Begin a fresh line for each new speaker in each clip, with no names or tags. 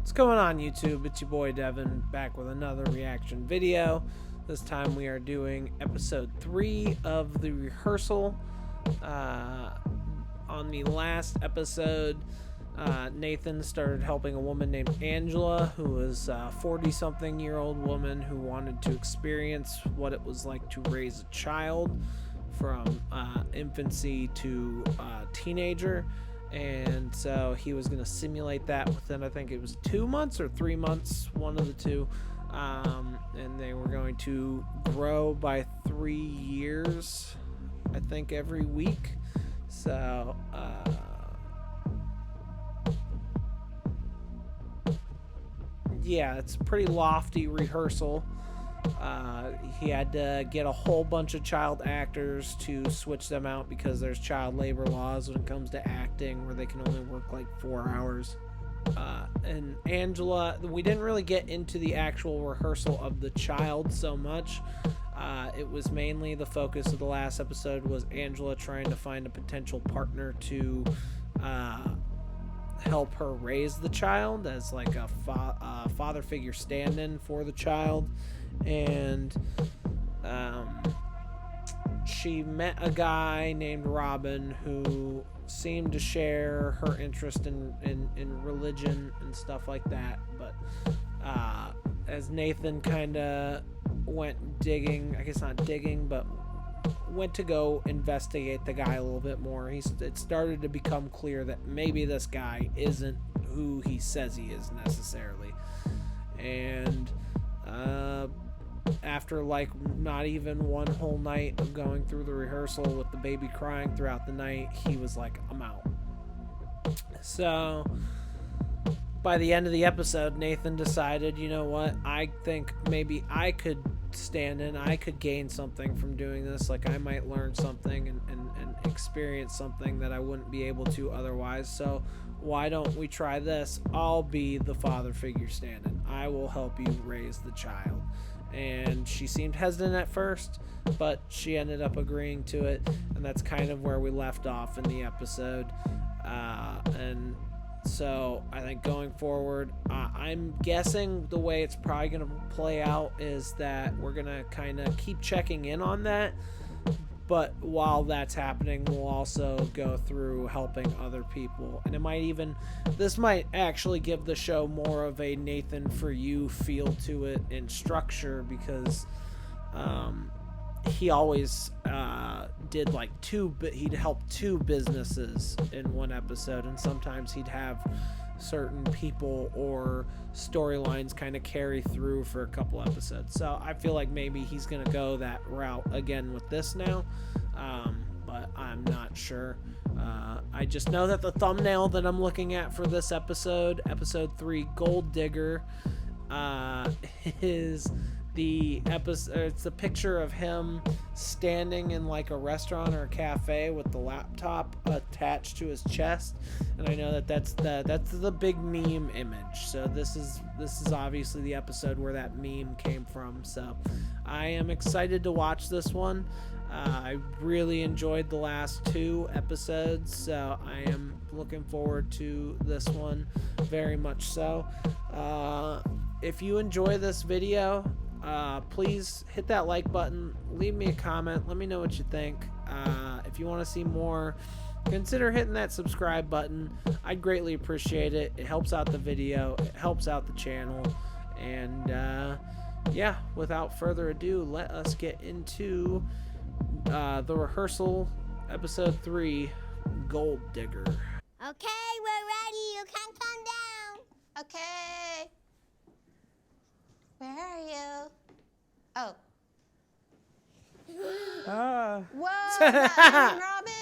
What's going on, YouTube? It's your boy Devin, back with another reaction video. This time we are doing episode 3 of the Rehearsal. On the last episode, Nathan started helping a woman named Angela, who was a 40-something-year-old woman who wanted to experience what it was like to raise a child from infancy to teenager. And so he was going to simulate that within, I think it was 2 months or 3 months, one of the two. And they were going to grow by 3 years, I think, every week. So, yeah, it's a pretty lofty rehearsal. He had to get a whole bunch of child actors to switch them out because there's child labor laws when it comes to acting, where they can only work like 4 hours. And Angela, we didn't really get into the actual rehearsal of the child so much. It was mainly the focus of the last episode was Angela trying to find a potential partner to help her raise the child as like a father figure stand-in for the child. And she met a guy named Robin who seemed to share her interest in religion and stuff like that. But as Nathan kind of went digging, I guess not digging, but went to go investigate the guy a little bit more, it started to become clear that maybe this guy isn't who he says he is necessarily. And after like not even one whole night of going through the rehearsal with the baby crying throughout the night, he was like, I'm out. So by the end of the episode, Nathan decided, you know what, I think maybe I could stand in, I could gain something from doing this. Like I might learn something and experience something that I wouldn't be able to otherwise. So why don't we try this? I'll be the father figure stand-in. I will help you raise the child. And she seemed hesitant at first, but she ended up agreeing to it, and that's kind of where we left off in the episode. And so I think going forward, I'm guessing the way it's probably going to play out is that we're going to kind of keep checking in on that. But while that's happening, we'll also go through helping other people. And this might actually give the show more of a Nathan For You feel to it in structure, because he always did like he'd help 2 businesses in one episode. And sometimes he'd have certain people or storylines kind of carry through for a couple episodes. So I feel like maybe he's gonna go that route again with this now, but I'm not sure. I just know that the thumbnail that I'm looking at for this episode 3, Gold Digger, is the episode. It's a picture of him standing in like a restaurant or a cafe with the laptop attached to his chest, and I know that that's the big meme image. So this is obviously the episode where that meme came from. So I am excited to watch this one. I really enjoyed the last 2 episodes, so I am looking forward to this one very much so. If you enjoy this video, please hit that like button, leave me a comment, let me know what you think. If you want to see more, consider hitting that subscribe button. I'd greatly appreciate it. It helps out the video, it helps out the channel. And yeah, without further ado, let us get into the Rehearsal episode 3, Gold Digger.
Okay, we're ready. You can come down.
Okay. Where are you? Oh. Whoa, Robin!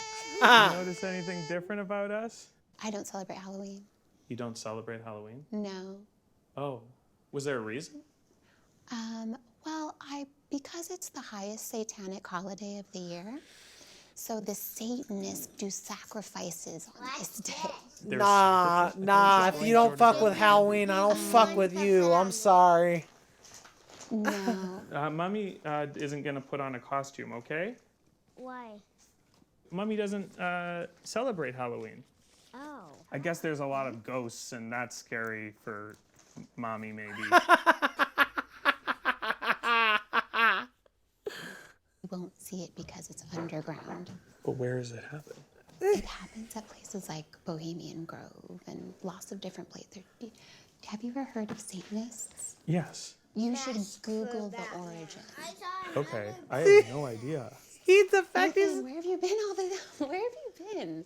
You notice anything different about us?
I don't celebrate Halloween.
You don't celebrate Halloween?
No.
Oh, was there a reason?
Well, because it's the highest satanic holiday of the year, so the Satanists do sacrifices on this day.
Nah, if you don't fuck with Halloween, I don't fuck with you. I'm sorry.
No.
Mommy isn't going to put on a costume, okay?
Why?
Mommy doesn't celebrate Halloween.
Oh.
I guess there's a lot of ghosts, and that's scary for mommy, maybe.
You won't see it because it's underground.
But where does it happen?
It happens at places like Bohemian Grove and lots of different places. Have you ever heard of Satanists?
Yes.
You should Google the origin.
Okay, I have no idea.
He's the fact is
Ethan, where have you been all the time? Where have you been?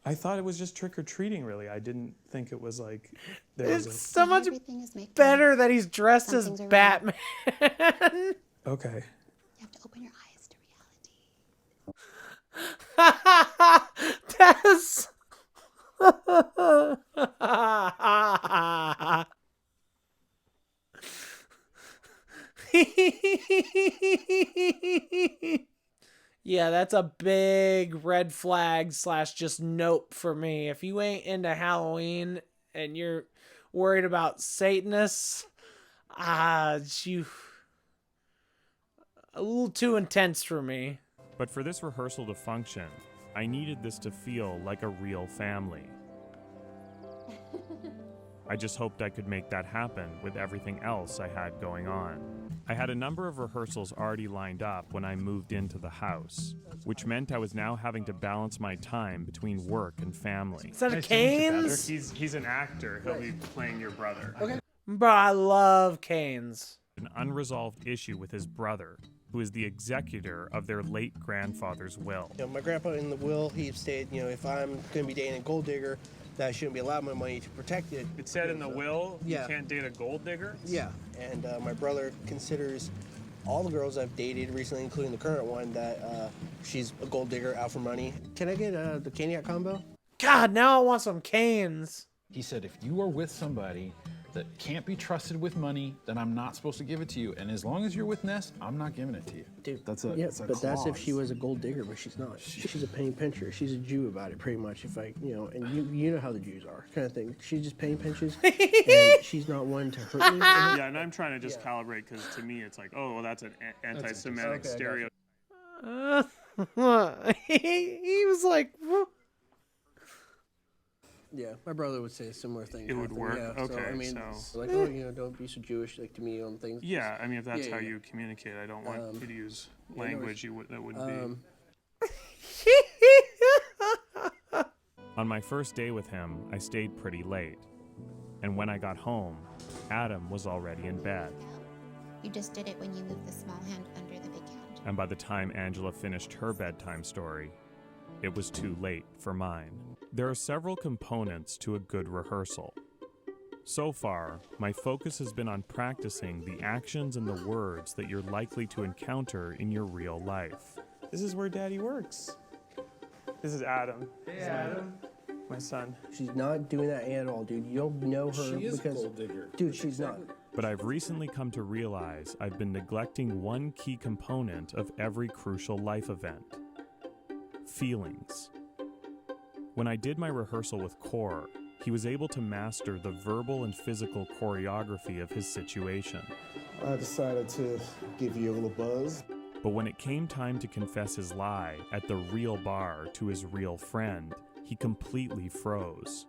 I thought it was just trick-or-treating, really. I didn't think it was like there was
it's
a...
so much
Everything is make
better that he's dressed as
Something's around.
Batman.
Okay.
You have to open your eyes to reality.
That's yeah, that's a big red flag / just nope for me. If you ain't into Halloween and you're worried about Satanists, you a little too intense for me.
But for this rehearsal to function, I needed this to feel like a real family. I just hoped I could make that happen with everything else I had going on. I had a number of rehearsals already lined up when I moved into the house, which meant I was now having to balance my time between work and family.
Is that a Canes?
He's an actor. He'll be playing your brother.
Okay. Bro, I love Canes.
An unresolved issue with his brother, who is the executor of their late grandfather's will.
You know, my grandpa in the will, he stated, you know, if I'm going to be dating a gold digger, that I shouldn't be allowed my money to protect it.
It said in the will
Yeah.
you can't date a gold digger?
Yeah, and my brother considers all the girls I've dated recently, including the current one, that she's a gold digger out for money. Can I get the Caniac combo?
God, now I want some Canes.
He said, if you are with somebody that can't be trusted with money, then I'm not supposed to give it to you. And as long as you're with Ness, I'm not giving it to you.
Dude,
That's a
yeah,
that's a
but that's if
clause.
she was a gold digger, but she's not. She's a penny pincher. She's a Jew about it, pretty much. If I, you know, and you know how the Jews are, kind of thing. She's just penny pinches, and she's not one to hurt me.
Yeah, and I'm trying to just calibrate because to me it's like, oh, well, that's an anti-Semitic
okay, I
stereotype.
He was like,
Yeah, my brother would say a similar thing.
It would work?
Yeah, so,
Okay,
I mean,
so-
like, oh, you know, don't be so Jewish, like to me on things.
Yeah, I mean, if that's
Yeah,
how
yeah.
you communicate, I don't want you to use
no
language that wouldn't be.
On my first day with him, I stayed pretty late. And when I got home, Adam was already in bed.
You just did it when you moved the small hand under the big hand.
And by the time Angela finished her bedtime story, it was too late for mine. There are several components to a good rehearsal. So far, my focus has been on practicing the actions and the words that you're likely to encounter in your real life.
This is where Daddy works. This is Adam. Hey, Adam. My son.
She's not doing that at all, dude. You don't know her
She is a
because,
gold digger.
dude, she's not.
But I've recently come to realize I've been neglecting one key component of every crucial life event: feelings. When I did my rehearsal with Core, he was able to master the verbal and physical choreography of his situation.
I decided to give you a little buzz.
But when it came time to confess his lie at the real bar to his real friend, he completely froze.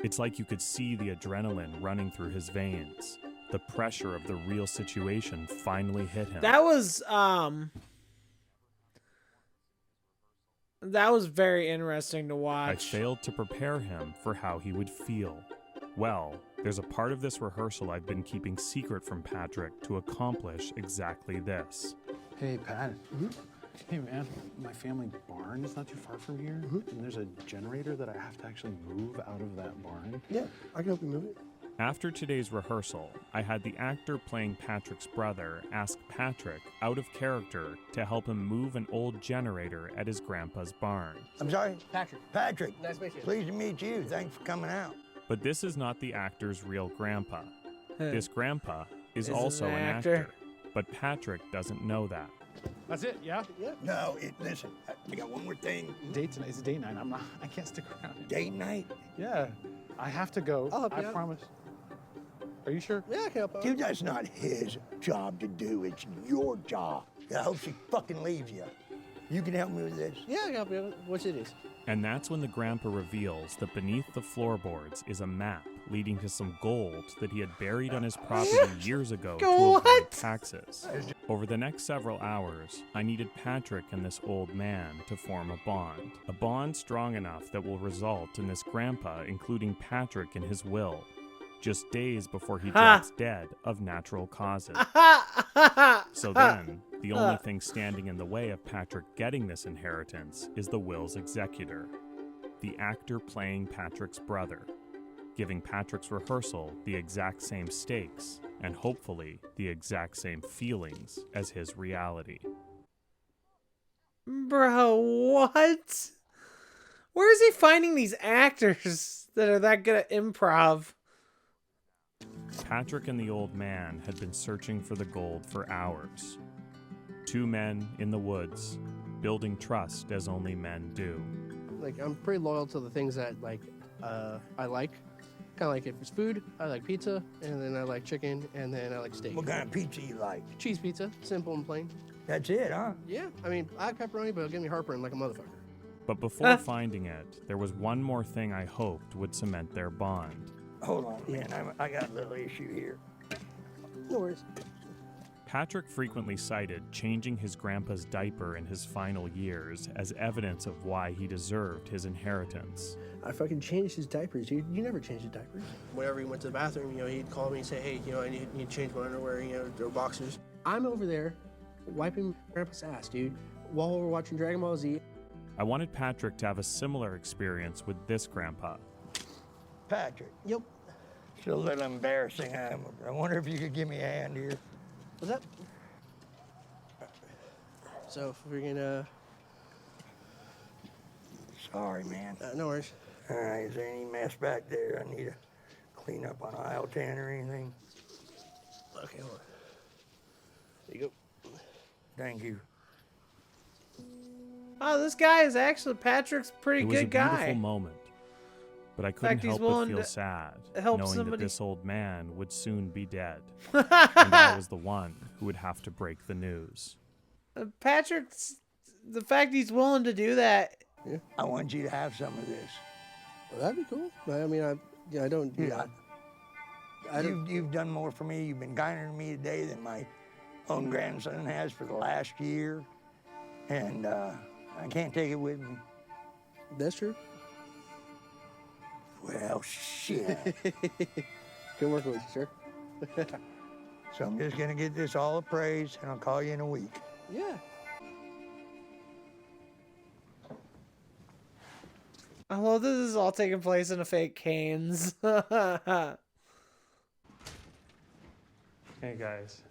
It's like you could see the adrenaline running through his veins. The pressure of the real situation finally hit him.
that was very interesting to
I
watch.
failed to prepare him for how he would feel. Well, there's a part of this rehearsal I've been keeping secret from Patrick to accomplish exactly this.
Hey, Pat. Hey, man. My family barn is not too far from here. And there's a generator that I have to actually move out of that barn.
Yeah, I can help you move it.
After today's rehearsal, I had the actor playing Patrick's brother ask Patrick, out of character, to help him move an old generator at his grandpa's barn.
I'm sorry?
Patrick.
Patrick.
Nice to meet you.
Pleased to meet you. Thanks for coming out.
But this is not the actor's real grandpa. This grandpa is
Is
also
an
an
actor.
actor. But Patrick doesn't know that.
That's it, yeah?
No, listen, I got one more thing.
Date tonight. It's date night. I can't stick around.
Date night?
Yeah. I have to go.
I'll help
I
you out.
promise. Are you sure?
Yeah, I can help out.
Dude, that's not his job to do. It's your job. I hope she fucking leaves you. You can help me with this?
Yeah, I can help you out. What's it is?
And that's when the grandpa reveals that beneath the floorboards is a map leading to some gold that he had buried on his property years ago to
What?
avoid taxes. Over the next several hours, I needed Patrick and this old man to form a bond strong enough that will result in this grandpa including Patrick in his will, just days before he drops dead of natural causes. So then, the only thing standing in the way of Patrick getting this inheritance is the will's executor, the actor playing Patrick's brother, giving Patrick's rehearsal the exact same stakes and hopefully the exact same feelings as his reality.
Bro, what? Where is he finding these actors that are that good at improv?
Patrick and the old man had been searching for the gold for hours. Two men in the woods, building trust as only men do.
Like, I'm pretty loyal to the things that, like, I like. Kind of like if it's food, I like pizza, and then I like chicken, and then I like steak.
What kind of pizza you like?
Cheese pizza, simple and plain.
That's it, huh?
Yeah, I mean, I like pepperoni, but it'll give me heartburn like a motherfucker.
But before finding it, there was one more thing I hoped would cement their bond.
Hold on, man. I got a little issue here.
No worries.
Patrick frequently cited changing his grandpa's diaper in his final years as evidence of why he deserved his inheritance.
I fucking changed his diapers, dude. You never changed his diapers. Whenever he went to the bathroom, you know, he'd call me and say, hey, you know, I need to change my underwear, you know, or boxers. I'm over there wiping Grandpa's ass, dude, while we're watching Dragon Ball Z.
I wanted Patrick to have a similar experience with this grandpa.
Patrick.
Yep.
It's a little embarrassing. I wonder if you could give me a hand here.
What's that? So, if we're gonna...
Sorry, man.
No worries.
All right, is there any mess back there I need to clean up on aisle 10 or anything?
Okay, hold on. There you go.
Thank you.
Oh, this guy is actually Patrick's pretty
It was
good
a
guy.
beautiful moment, but I couldn't
fact, he's
help but
willing
feel
to
sad
help
knowing
somebody.
that this old man would soon be dead, and I was the one who would have to break the news.
Patrick's, the fact he's willing to do that.
Yeah.
I want you to have some of this.
Well, that'd be cool. I mean, I don't...
Yeah.
I don't...
You've done more for me. You've been kinder to me today than my own grandson has for the last year. And I can't take it with me.
That's true.
Well, shit.
Good working with you, sir.
So I'm just going to get this all appraised, and I'll call you in a week.
Yeah.
Oh, well, this is all taking place in a fake Cane's.
Hey guys,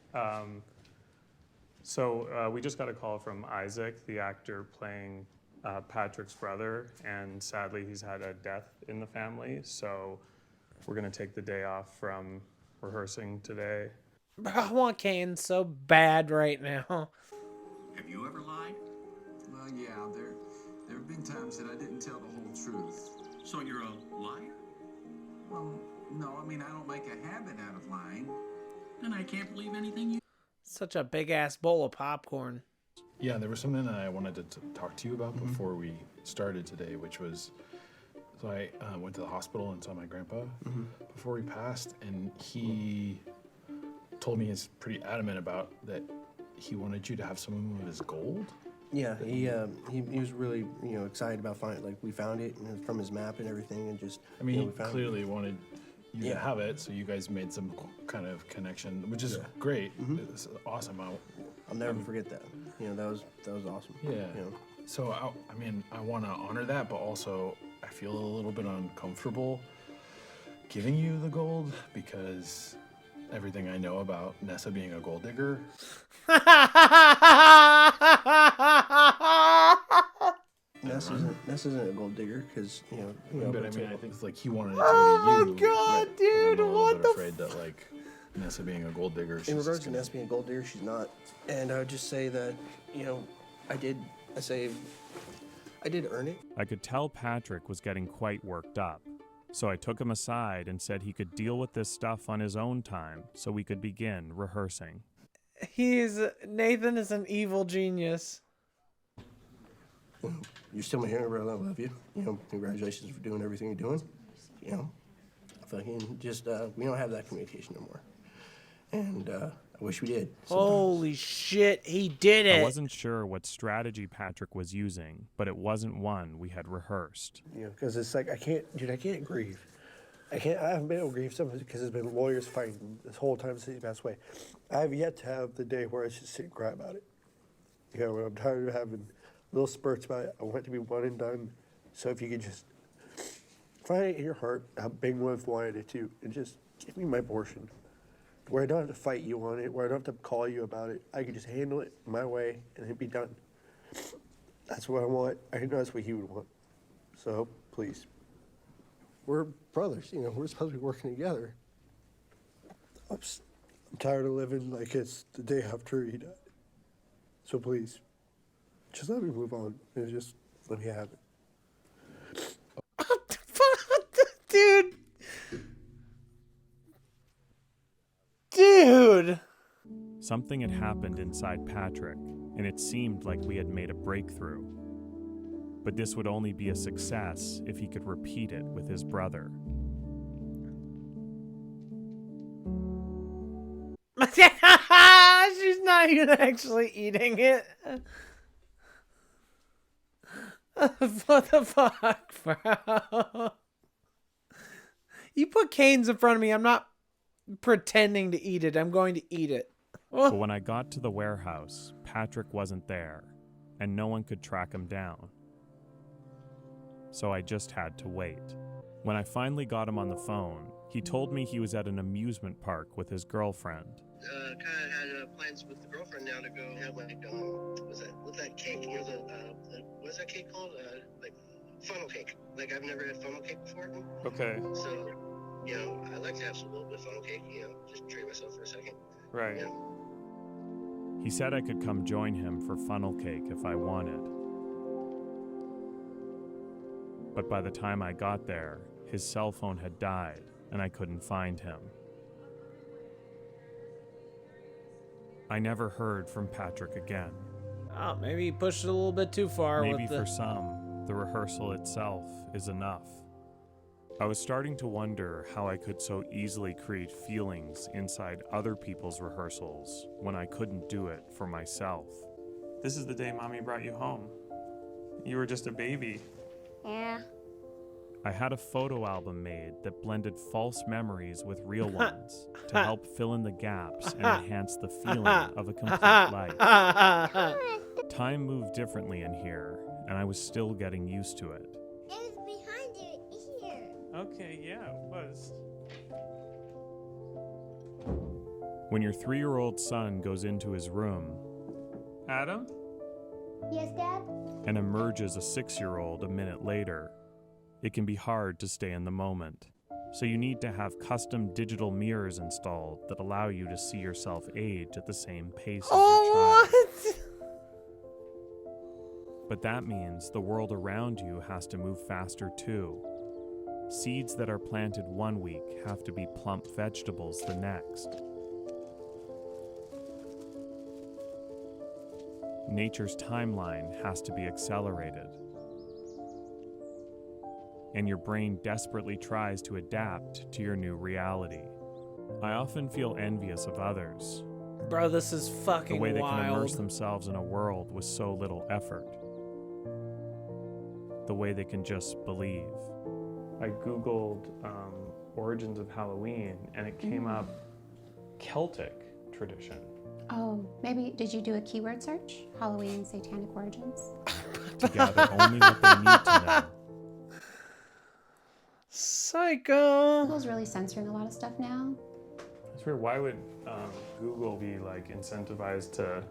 so we just got a call from Isaac, the actor playing Patrick's brother, and sadly he's had a death in the family, so we're gonna take the day off from rehearsing today.
Bro, I want Kane so bad right now.
Have you ever lied?
Well, yeah, there have been times that I didn't tell the whole truth.
So you're a liar?
Well, no, I mean, I don't make a habit out of lying.
Then I can't believe anything you...
Such a big ass bowl of popcorn.
Yeah, there was something that I wanted to talk to you about before we started today, which was, so I went to the hospital and saw my grandpa before he passed, and he told me he's pretty adamant about that he wanted you to have some of his gold.
Yeah, he was really, you know, excited about finding, like, we found it and from his map and everything, and just,
I mean,
you know,
he clearly wanted you to have it, so you guys made some kind of connection, which is great. It's awesome.
I'll never forget that. You know, that was awesome.
Yeah.
You know.
So I mean, I want to honor that, but also I feel a little bit uncomfortable giving you the gold because everything I know about Nessa being a gold digger.
Ness isn't a gold digger because you know.
But I mean, I think it's like he wanted it to
Oh
go to
my
you.
god,
but
dude,
I'm a
what
little bit
the
afraid that like Nessa being a gold digger.
In regards to Ness being a gold digger, she's not. And I would just say that, you know, I did earn it.
I could tell Patrick was getting quite worked up, so I took him aside and said he could deal with this stuff on his own time so we could begin rehearsing.
Nathan is an evil genius.
You're still my hero, brother. I love you. You know, congratulations for doing everything you're doing. You know, fucking just, we don't have that communication no more. And I wish we did.
Holy shit, he did it.
I wasn't sure what strategy Patrick was using, but it wasn't one we had rehearsed.
You know, because it's like, I can't grieve. I haven't been able to grieve something because there's been lawyers fighting this whole time since he passed away. I have yet to have the day where I just sit and cry about it. You know, I'm tired of having little spurts about it. I want it to be one and done. So if you could just find it in your heart how big ones wanted it to, and just give me my portion. Where I don't have to fight you on it, where I don't have to call you about it. I can just handle it my way and it'd be done. That's what I want. I know that's what he would want. So, please. We're brothers, you know, we're supposed to be working together. I'm tired of living like it's the day after he died. So please, just let me move on and just let me have it.
What the fuck, dude? Dude!
Something had happened inside Patrick, and it seemed like we had made a breakthrough. But this would only be a success if he could repeat it with his brother.
She's not even actually eating it. What the fuck, bro? You put canes in front of me, I'm not pretending to eat it. I'm going to eat it.
But when I got to the warehouse, Patrick wasn't there, and no one could track him down. So I just had to wait. When I finally got him on the phone, he told me he was at an amusement park with his girlfriend.
Kind of had plans with the girlfriend now to go have like, what's that cake? You know, what's that cake called? Like funnel cake. Like I've never had funnel cake before.
Okay.
So, you know, I'd like to have a little bit of funnel cake, you know, just treat myself for a second.
Right.
You know?
He said I could come join him for funnel cake if I wanted. But by the time I got there, his cell phone had died and I couldn't find him. I never heard from Patrick again.
Oh, maybe he pushed it a little bit too far.
Maybe for some, the rehearsal itself is enough. I was starting to wonder how I could so easily create feelings inside other people's rehearsals when I couldn't do it for myself.
This is the day Mommy brought you home. You were just a baby.
Yeah.
I had a photo album made that blended false memories with real ones to help fill in the gaps and enhance the feeling of a complete life. Time moved differently in here, and I was still getting used to it.
It was behind your ear.
Okay, yeah, it was.
When your 3-year-old son goes into his room
Adam?
Yes, Dad?
and emerges a 6-year-old a minute later, it can be hard to stay in the moment. So you need to have custom digital mirrors installed that allow you to see yourself age at the same pace as your child.
What?
But that means the world around you has to move faster too. Seeds that are planted one week have to be plump vegetables the next. Nature's timeline has to be accelerated. And your brain desperately tries to adapt to your new reality. I often feel envious of others.
Bro, this is fucking
the way they
wild.
can immerse themselves in a world with so little effort. The way they can just believe.
I Googled origins of Halloween, and it came up Celtic tradition.
Oh, maybe, did you do a keyword search? Halloween satanic origins?
To gather only what they need to know.
Psycho.
Google's really censoring a lot of stuff now.
It's weird. Why would Google be like incentivized to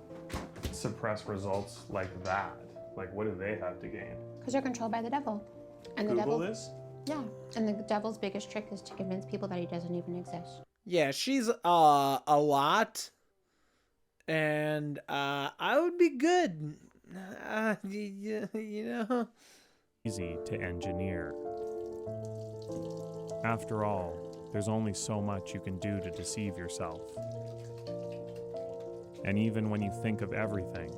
suppress results like that? Like, what do they have to gain?
Because they're controlled by the devil. And the
Google
devil
is?
Yeah, and the devil's biggest trick is to convince people that he doesn't even exist.
Yeah, she's a lot. And I would be good. You know?
Easy to engineer. After all, there's only so much you can do to deceive yourself. And even when you think of everything,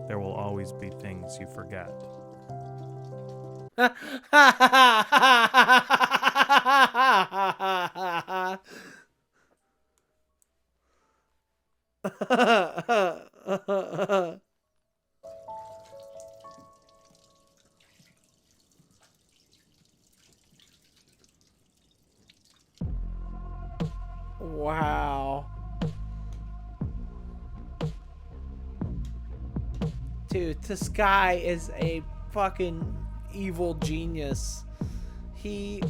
there will always be things you forget.
Wow. Dude, this guy is a fucking evil genius. He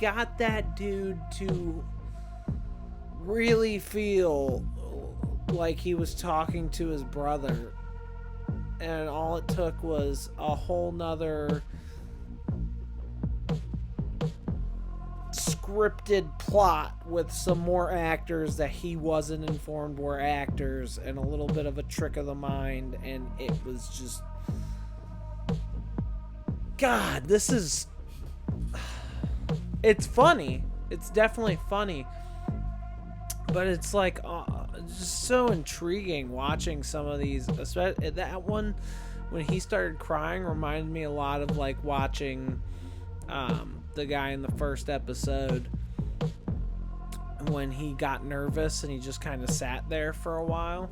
got that dude to really feel like he was talking to his brother. And all it took was a whole nother scripted plot with some more actors that he wasn't informed were actors and a little bit of a trick of the mind, and it was just, God, this is, it's funny. It's definitely funny, but it's like just so intriguing watching some of these, especially that one when he started crying reminded me a lot of like watching the guy in the first episode when he got nervous and he just kind of sat there for a while.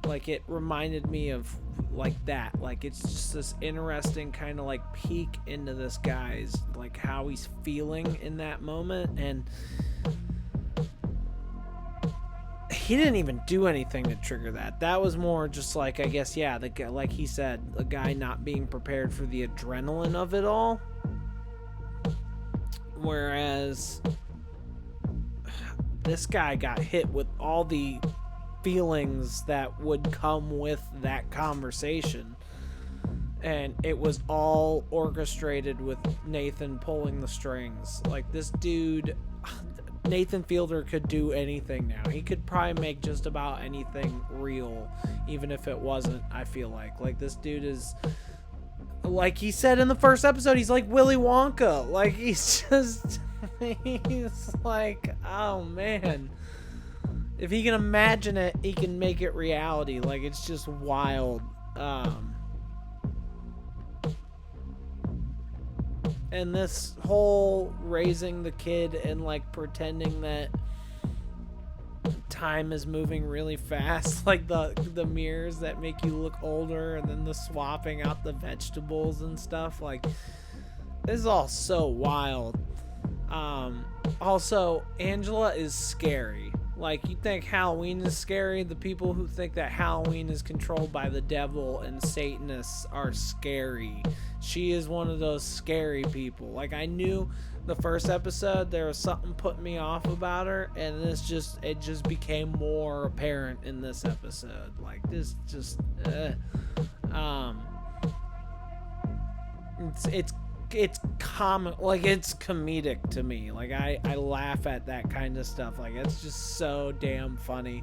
Like, it reminded me of like that. Like, it's just this interesting kind of like peek into this guy's, like, how he's feeling in that moment. And he didn't even do anything to trigger that. That was more just like, I guess, yeah, the guy, like he said, a guy not being prepared for the adrenaline of it all. Whereas this guy got hit with all the feelings that would come with that conversation. And it was all orchestrated with Nathan pulling the strings. Like, this dude, Nathan Fielder could do anything now. He could probably make just about anything real, even if it wasn't, I feel like. Like, this dude is, like he said in the first episode, he's like Willy Wonka. Like, he's just, he's like, oh man. If he can imagine it, he can make it reality. Like, it's just wild. And this whole raising the kid and like pretending that time is moving really fast, like the mirrors that make you look older, and then the swapping out the vegetables and stuff, like, this is all so wild. Also, Angela is scary. Like, you think Halloween is scary, the people who think that Halloween is controlled by the devil and Satanists are scary. She is one of those scary people. Like, I knew the first episode there was something putting me off about her, and it just became more apparent in this episode. Like, this just it's comic, like, it's comedic to me. Like, I laugh at that kind of stuff. Like, it's just so damn funny.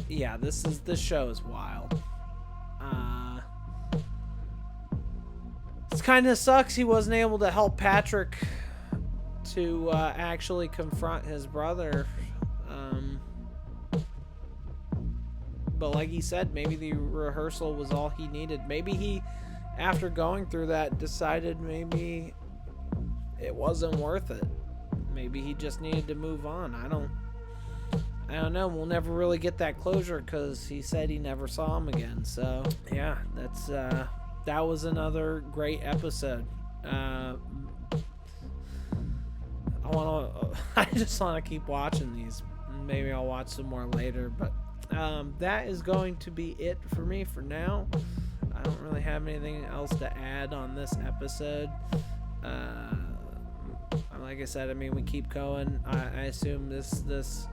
Yeah, this show is wild. It kind of sucks he wasn't able to help Patrick to actually confront his brother. But like he said, maybe the rehearsal was all he needed. Maybe he, after going through that, decided maybe it wasn't worth it. Maybe he just needed to move on. I don't know. We'll never really get that closure because he said he never saw him again. So yeah, that was another great episode. I just want to keep watching these. Maybe I'll watch some more later, but that is going to be it for me for now. I don't really have anything else to add on this episode. Like I said, I mean, we keep going. I assume this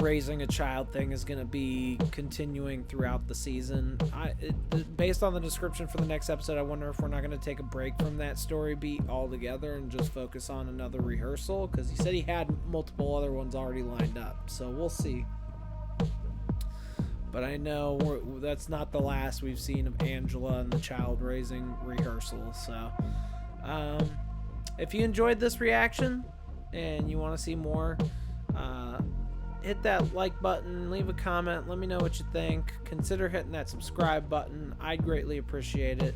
raising a child thing is going to be continuing throughout the season. Based on the description for the next episode, I wonder if we're not going to take a break from that story beat altogether and just focus on another rehearsal, because he said he had multiple other ones already lined up, so we'll see. But I know that's not the last we've seen of Angela and the child raising rehearsal. So if you enjoyed this reaction and you want to see more, hit that like button, leave a comment, let me know what you think. Consider hitting that subscribe button. I'd greatly appreciate it.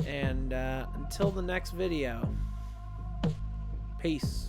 And until the next video, peace.